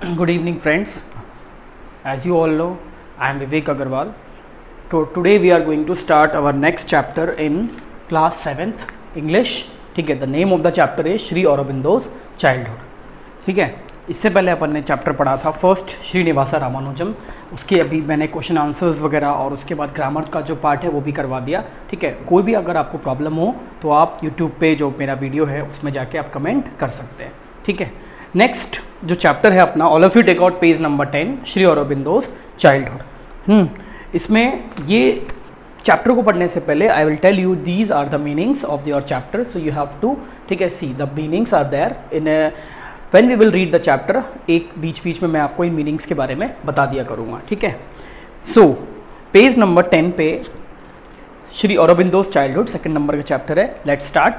Good evening, friends. As you all know, I am Vivek Agarwal. Today we are going to start our next chapter in class 7th English. ठीक है, the name of the chapter is Sri Aurobindo's Childhood. ठीक है, इससे पहले अपन ने chapter पढ़ा था first Srinivasa Ramanujan. उसके अभी मैंने क्वेश्चन आंसर्स वगैरह और उसके बाद ग्रामर का जो पार्ट है वो भी करवा दिया. ठीक है, कोई भी अगर आपको प्रॉब्लम हो तो आप यूट्यूब पे जो मेरा वीडियो है उसमें जाके आप कमेंट कर सकते हैं. ठीक है, नेक्स्ट जो चैप्टर है अपना, all of you take out page number 10, Shri Aurobindo's childhood. इसमें ये चैप्टर को पढ़ने से पहले I will tell you these are the meanings of your chapter, so you have to, ठीक है, see the meanings are there in when we will read the chapter. एक बीच बीच में मैं आपको इन मीनिंग्स के बारे में बता दिया करूँगा. ठीक है, सो पेज नंबर 10 पे Shri Aurobindo's childhood second number का चैप्टर है. Let's start.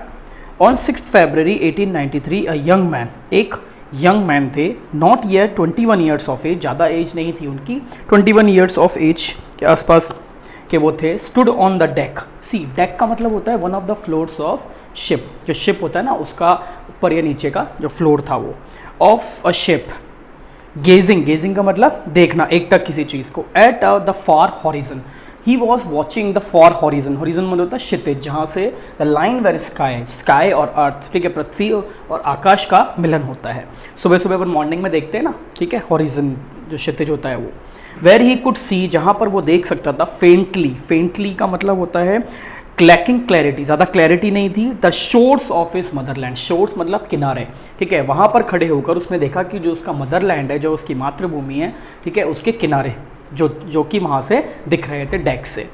On 6 February 1893 a young man, एक यंग मैन थे, not year 21 years of age, ज़्यादा एज नहीं थी उनकी, 21 ईयर्स ऑफ एज के आसपास के वो थे. Stood on the deck. See, deck का मतलब होता है one of the floors of ship. जो शिप होता है ना उसका ऊपर या नीचे का जो फ्लोर था वो, of a ship. Gazing, gazing का मतलब देखना, एकटक किसी चीज़ को. At the far horizon, he was watching the far horizon. Horizon मतलब होता है क्षितिज, जहाँ से the line where sky, sky और अर्थ, ठीक है, पृथ्वी और आकाश का मिलन होता है. सुबह सुबह अपन मॉर्निंग में देखते हैं ना, ठीक है, हॉरिजन जो क्षितिज होता है वो. वेर ही कुड सी, जहाँ पर वो देख सकता था. फेंटली, फेंटली का मतलब होता है लैकिंग क्लैरिटी, ज़्यादा क्लैरिटी नहीं थी. The shores of his Motherland, shores मतलब किनारे, ठीक है, वहाँ पर खड़े होकर उसने देखा कि जो उसका मदरलैंड है, जो उसकी मातृभूमि है, ठीक है, उसके किनारे जो कि वहाँ से दिख रहे थे डेक से.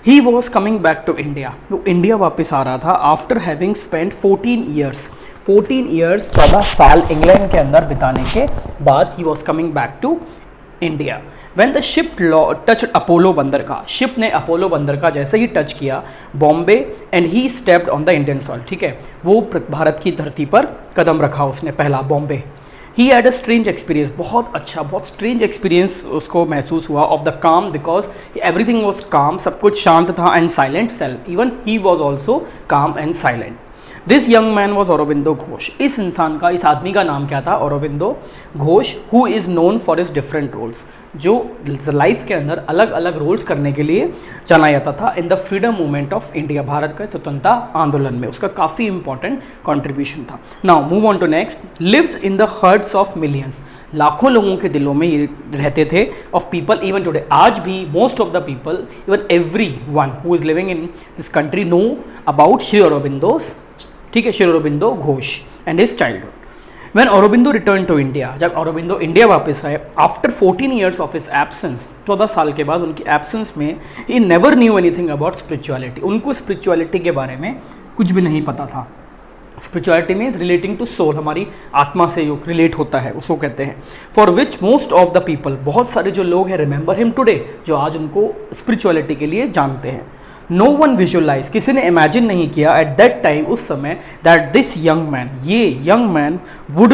He was coming back to India, वो इंडिया वापस आ रहा था. आफ्टर हैविंग स्पेंड 14 ईयर्स, 14 साल इंग्लैंड के अंदर बिताने के बाद he was coming back to India. When the ship touched Apollo बंदरगाह, शिप ने अपोलो बंदरगाह जैसे ही टच किया Bombay, and he stepped on the Indian soil, ठीक है, वो भारत की धरती पर कदम रखा उसने पहला, Bombay. He had a strange experience, बहुत अच्छा, बहुत स्ट्रेंज एक्सपीरियंस उसको महसूस हुआ. Of the calm, because everything was calm, सब कुछ शांत था. And silent self, even he was also calm and silent. This young man was Aurobindo Ghosh. इस इंसान का, इस आदमी का नाम क्या था? Aurobindo Ghosh. Who is known for his different roles, जो लाइफ के अंदर अलग अलग रोल्स करने के लिए जाना जाता था. In the freedom movement of India, Bharat का स्वतंत्रता आंदोलन में उसका काफ़ी इंपॉर्टेंट कंट्रीब्यूशन था. Now move on to next. Lives in the hearts of millions, लाखों लोगों के दिलों में ये रहते थे. ऑफ पीपल इवन टुडे, आज भी most of the people, even every one who is living in this country know about Shri Aurobindo's, ठीक है, Shri Aurobindo Ghosh and his childhood. When Aurobindo returned to India, जब अरबिंदो इंडिया वापस आए, after 14 years of his absence, 14 साल के बाद उनकी एब्सेंस में, he never knew anything about spirituality. उनको स्पिरिचुअलिटी के बारे में कुछ भी नहीं पता था. Spirituality means relating to soul, हमारी आत्मा से जो रिलेट होता है उसको कहते हैं. For which most of the people, बहुत सारे जो लोग हैं, रिमेंबर हिम टुडे, जो आज उनको स्पिरिचुअलिटी के लिए जानते हैं. नो वन विजुअलाइज, किसी ने इमेजिन नहीं किया एट दैट टाइम, उस समय, दैट दिस यंग मैन, ये young man would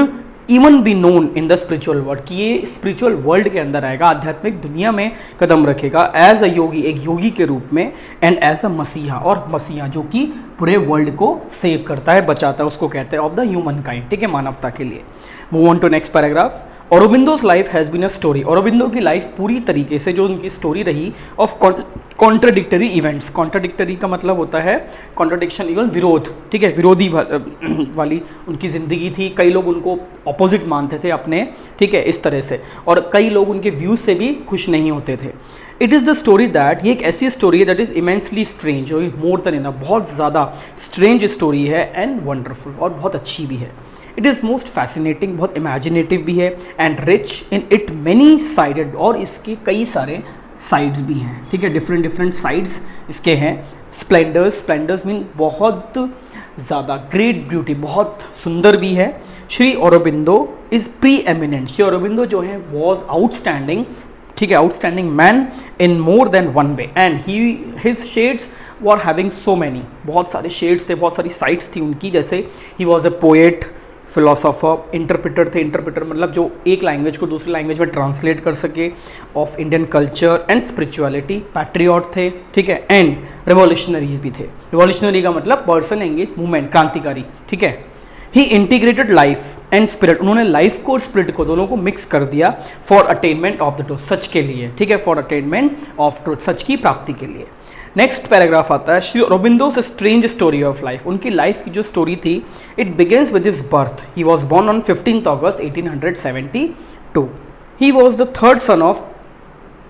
even be known in the spiritual world, कि ये स्पिरिचुअल वर्ल्ड के अंदर आएगा, आध्यात्मिक दुनिया में कदम रखेगा. एज अ योगी, एक योगी के रूप में. एंड एज अ मसीहा, और मसीहा जो कि पूरे वर्ल्ड को सेव करता है, बचाता है, उसको कहते हैं ऑफ द ह्यूमन काइंड, ठीक है, मानवता के लिए. Move on to next paragraph. Aurobindo's life has been a story. Aurobindo की लाइफ पूरी तरीके से, जो उनकी स्टोरी रही, ऑफ कॉन्ट्रडिक्टरी इवेंट्स. कॉन्ट्रडिक्टरी का मतलब होता है कॉन्ट्रडिक्शन, इवन विरोध, ठीक है, विरोधी वाली उनकी ज़िंदगी थी. कई लोग उनको अपोजिट मानते थे अपने, ठीक है, इस तरह से, और कई लोग उनके व्यूज़ से भी खुश नहीं होते थे. It is the story that, ये एक ऐसी स्टोरी है दैट इज़ इमेंसली स्ट्रेंज, और मोर देन इनफ, बहुत ज़्यादा स्ट्रेंज स्टोरी है, एंड वंडरफुल, और बहुत अच्छी भी है. इट इज़ मोस्ट फैसिनेटिंग, बहुत इमेजिनेटिव भी है. And rich in it many sided, और इसके कई सारे साइड्स भी हैं, ठीक है, डिफरेंट डिफरेंट साइड्स इसके हैं. स्प्लेंडर्स, स्प्लेंडर्स मीन बहुत ज़्यादा, ग्रेट ब्यूटी, बहुत सुंदर भी है. Shri Aurobindo is pre eminent. Shri Aurobindo जो है वॉज आउटस्टैंडिंग, ठीक है, outstanding man in more than one way. And his shades were having so many, बहुत सारे शेड्स थे, बहुत सारी साइड्स थी उनकी. जैसे he was a poet, philosopher, interpreter थे. इंटरप्रेटर मतलब जो एक लैंग्वेज को दूसरी लैंग्वेज में ट्रांसलेट कर सके. Of Indian culture and spirituality, patriot थे, ठीक है, एंड रिवॉल्यूशनरीज भी थे. रिवॉल्यूशनरी का मतलब पर्सन एंगेज, मूवमेंट, क्रांतिकारी, ठीक है. He integrated life and spirit, उन्होंने लाइफ को और स्पिरिट को दोनों को मिक्स कर दिया for attainment of the truth, सच के लिए, ठीक है, फॉर अटेनमेंट ऑफ ट्रूथ, सच की प्राप्ति के लिए। नेक्स्ट पैराग्राफ आता है Shri Aurobindo's strange story of life. उनकी लाइफ की जो स्टोरी थी, it begins with his birth. He was born on 15 August 1872। He was the third son of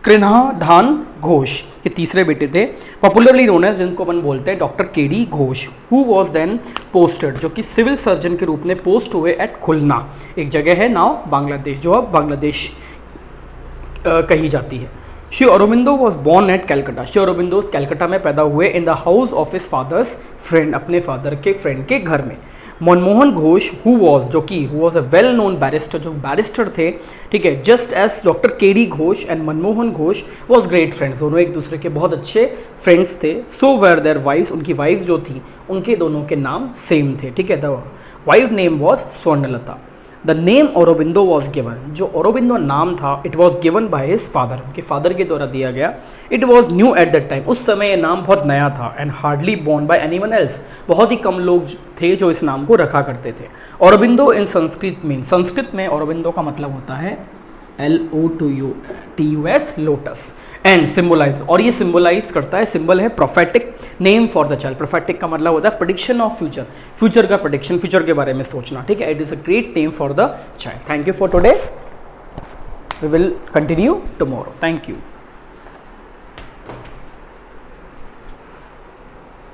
कृष्णधान Ghosh, ये तीसरे बेटे थे। पॉपुलरली नोन है, जिनको अपन बोलते हैं doctor K D Ghosh, who was then posted, जो कि सिविल सर्जन के रूप में पोस्ट हुए एट खुलना, एक जगह है नाउ बांग्लादेश, जो अब बांग्लादेश कही जाती है। Shri Aurobindo was born at Calcutta. Shri Aurobindo Calcutta में पैदा हुए in the house of his father's friend, अपने फादर के फ्रेंड के घर में। Manmohan Ghosh who was a well known barrister, जो बैरिस्टर थे, ठीक है, just as doctor K D Ghosh and Manmohan Ghosh was great friends, दोनों एक दूसरे के बहुत अच्छे फ्रेंड्स थे। सो वेर देयर वाइफ्स, उनकी वाइफ्स जो थी उनके दोनों के नाम सेम थे, ठीक है। The wife name was Swarnalata. The name Aurobindo was given, जो औरोबिंदो नाम था, it was given by his father, उनके फादर के द्वारा दिया गया। It was new at that time, उस समय ये नाम बहुत नया था। And hardly borne by anyone else, बहुत ही कम लोग थे जो इस नाम को रखा करते थे। औरोबिंदो इन संस्कृत मीन, संस्कृत में औरोबिंदो का मतलब होता है LOTUS, लोटस। एंड सिम्बोलाइज, और ये सिम्बोलाइज करता है, सिंबल है prophetic name for the child. Prophetic का मतलब होता है प्रेडिक्शन ऑफ फ्यूचर, फ्यूचर का प्रेडिक्शन, फ्यूचर के बारे में सोचना, ठीक है। It is a great name for the child. Thank you for today, we will continue tomorrow. Thank you.